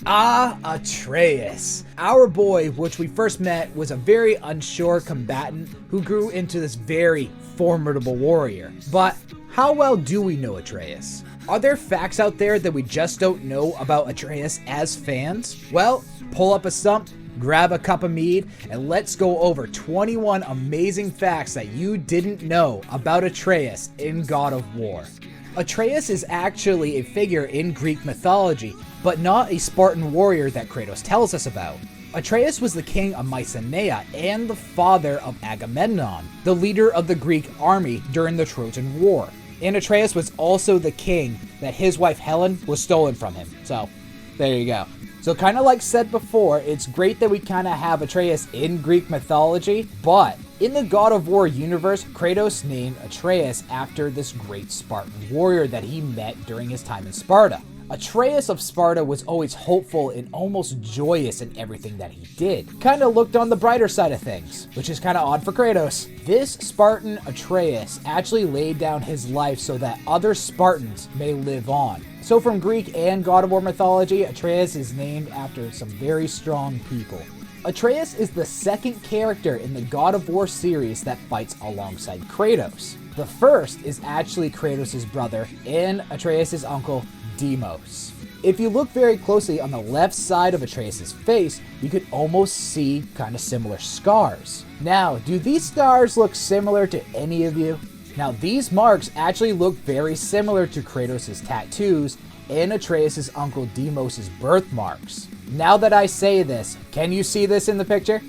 Atreus. Our boy, which we first met, was a very unsure combatant who grew into this very formidable warrior. But how well do we know Atreus? Are there facts out there that we just don't know about Atreus as fans? Well, pull up a stump, grab a cup of mead, and let's go over 21 amazing facts that you didn't know about Atreus in God of War. Atreus is actually a figure in Greek mythology, but not a Spartan warrior that Kratos tells us about. Atreus was the king of Mycenae and the father of Agamemnon, the leader of the Greek army during the Trojan War. And Atreus was also the king that his wife Helen was stolen from him. So, there you go. So kind of like said before, it's great that we kind of have Atreus in Greek mythology, but in the God of War universe, Kratos named Atreus after this great Spartan warrior that he met during his time in Sparta. Atreus of Sparta was always hopeful and almost joyous in everything that he did. Kind of looked on the brighter side of things, which is kind of odd for Kratos. This Spartan Atreus actually laid down his life so that other Spartans may live on. So from Greek and God of War mythology, Atreus is named after some very strong people. Atreus is the second character in the God of War series that fights alongside Kratos. The first is actually Kratos' brother and Atreus' uncle, Deimos. If you look very closely on the left side of Atreus' face, you could almost see kind of similar scars. Now, do these scars look similar to any of you? Now, these marks actually look very similar to Kratos' tattoos and Atreus' uncle Deimos' birthmarks. Now that I say this, can you see this in the picture?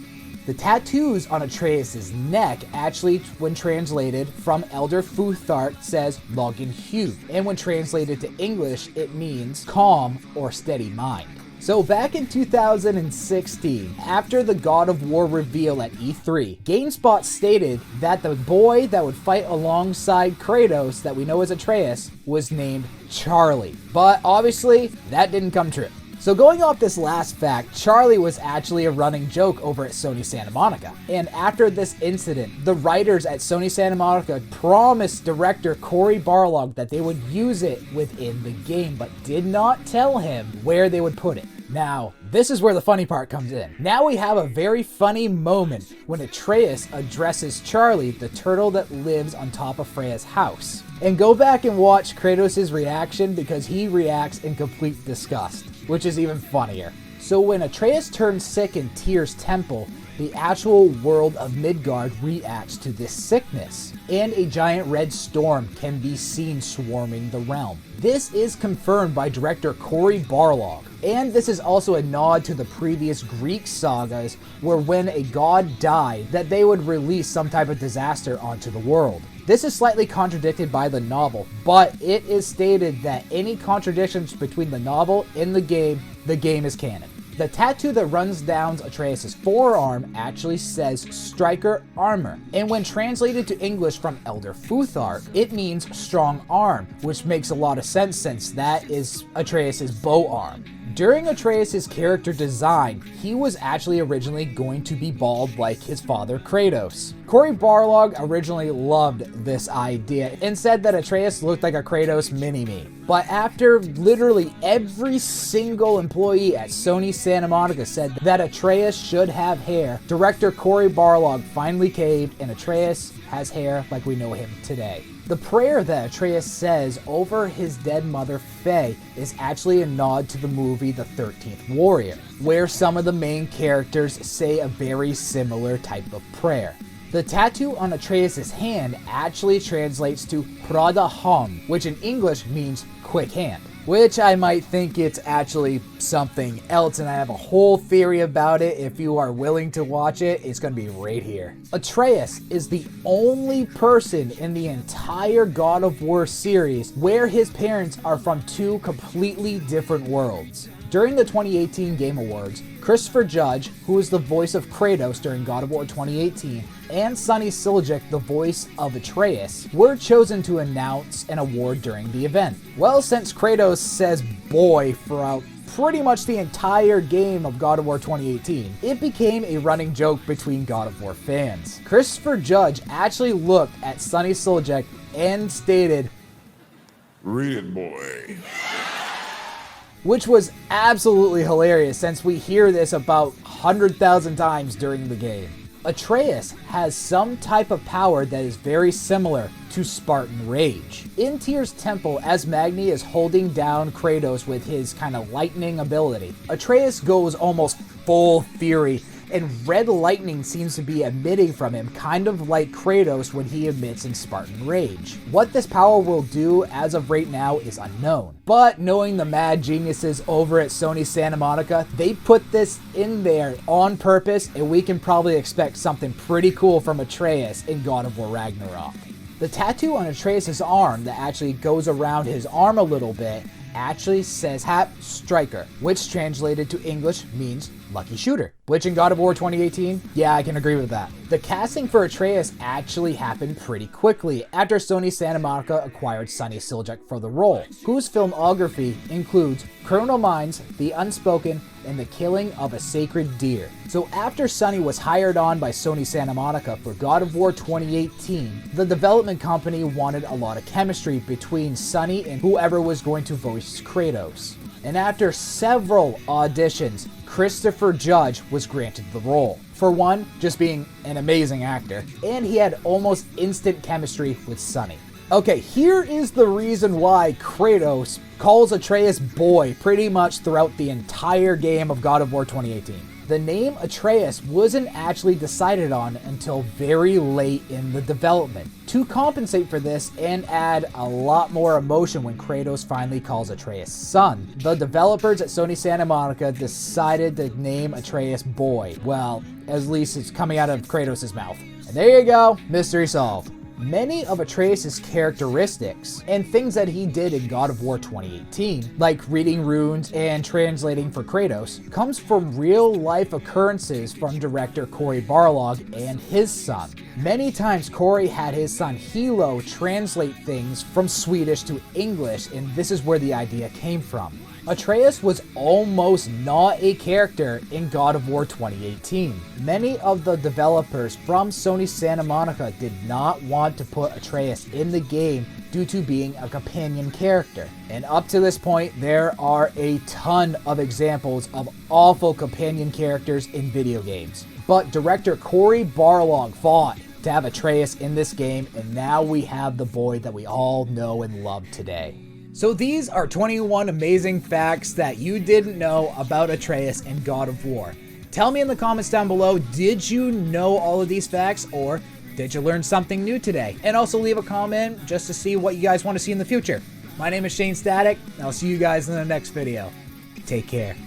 The tattoos on Atreus' neck actually, when translated from Elder Futhart, says Login Hugh, and when translated to English, it means calm or steady mind. So back in 2016, after the God of War reveal at E3, GameSpot stated that the boy that would fight alongside Kratos that we know as Atreus was named Charlie. But obviously, that didn't come true. So going off this last fact, Charlie was actually a running joke over at Sony Santa Monica. And after this incident, the writers at Sony Santa Monica promised director Cory Barlog that they would use it within the game, but did not tell him where they would put it. Now, this is where the funny part comes in. Now we have a very funny moment when Atreus addresses Charlie, the turtle that lives on top of Freya's house. And go back and watch Kratos' reaction because he reacts in complete disgust, which is even funnier. So when Atreus turns sick in Tyr's temple, the actual world of Midgard reacts to this sickness, and a giant red storm can be seen swarming the realm. This is confirmed by director Cory Barlog, and this is also a nod to the previous Greek sagas where when a god died, that they would release some type of disaster onto the world. This is slightly contradicted by the novel, but it is stated that any contradictions between the novel and the game is canon. The tattoo that runs down Atreus' forearm actually says Striker Armor, and when translated to English from Elder Futhart, it means strong arm, which makes a lot of sense since that is Atreus' bow arm. During Atreus' character design, he was actually originally going to be bald like his father Kratos. Cory Barlog originally loved this idea and said that Atreus looked like a Kratos mini-me. But after literally every single employee at Sony Santa Monica said that Atreus should have hair, director Cory Barlog finally caved and Atreus has hair like we know him today. The prayer that Atreus says over his dead mother Faye is actually a nod to the movie The 13th Warrior, where some of the main characters say a very similar type of prayer. The tattoo on Atreus' hand actually translates to Prada Hom, which in English means quick hand, which I might think it's actually something else, and I have a whole theory about it. If you are willing to watch it, it's going to be right here. Atreus is the only person in the entire God of War series where his parents are from two completely different worlds. During the 2018 Game Awards, Christopher Judge, who is the voice of Kratos during God of War 2018, and Sonny Siljic, the voice of Atreus, were chosen to announce an award during the event. Well, since Kratos says boy throughout pretty much the entire game of God of War 2018, it became a running joke between God of War fans. Christopher Judge actually looked at Sonny Siljic and stated, "Read, boy." which was absolutely hilarious since we hear this about 100,000 times during the game. Atreus has some type of power that is very similar to Spartan Rage. In Tyr's temple, as Magni is holding down Kratos with his kind of lightning ability, Atreus goes almost full fury, and red lightning seems to be emitting from him, kind of like Kratos when he emits in Spartan Rage. What this power will do as of right now is unknown, but knowing the mad geniuses over at Sony Santa Monica, they put this in there on purpose, and we can probably expect something pretty cool from Atreus in God of War Ragnarok. The tattoo on Atreus' arm that actually goes around his arm a little bit actually says Hap Striker, which translated to English means lucky shooter, which in God of War 2018, yeah, I can agree with that. The casting for Atreus actually happened pretty quickly after Sony Santa Monica acquired Sonny Siljuk for the role, whose filmography includes Criminal Minds, The Unspoken, and The Killing of a Sacred Deer. So after Sonny was hired on by Sony Santa Monica for God of War 2018, the development company wanted a lot of chemistry between Sonny and whoever was going to voice Kratos. And after several auditions, Christopher Judge was granted the role. For one, just being an amazing actor, and he had almost instant chemistry with Sonny. Okay, here is the reason why Kratos calls Atreus boy pretty much throughout the entire game of God of War 2018. The name Atreus wasn't actually decided on until very late in the development. To compensate for this and add a lot more emotion when Kratos finally calls Atreus son, the developers at Sony Santa Monica decided to name Atreus boy. Well, at least it's coming out of Kratos' mouth. And there you go, mystery solved. Many of Atreus' characteristics and things that he did in God of War 2018, like reading runes and translating for Kratos, comes from real-life occurrences from director Cory Barlog and his son. Many times Cory had his son Hilo translate things from Swedish to English, and this is where the idea came from. Atreus was almost not a character in God of War 2018. Many of the developers from Sony Santa Monica did not want to put Atreus in the game due to being a companion character. And up to this point, there are a ton of examples of awful companion characters in video games. But director Cory Barlog fought to have Atreus in this game, and now we have the boy that we all know and love today. So these are 21 amazing facts that you didn't know about Atreus in God of War. Tell me in the comments down below, did you know all of these facts, or did you learn something new today? And also leave a comment just to see what you guys want to see in the future. My name is Shane Static, and I'll see you guys in the next video. Take care.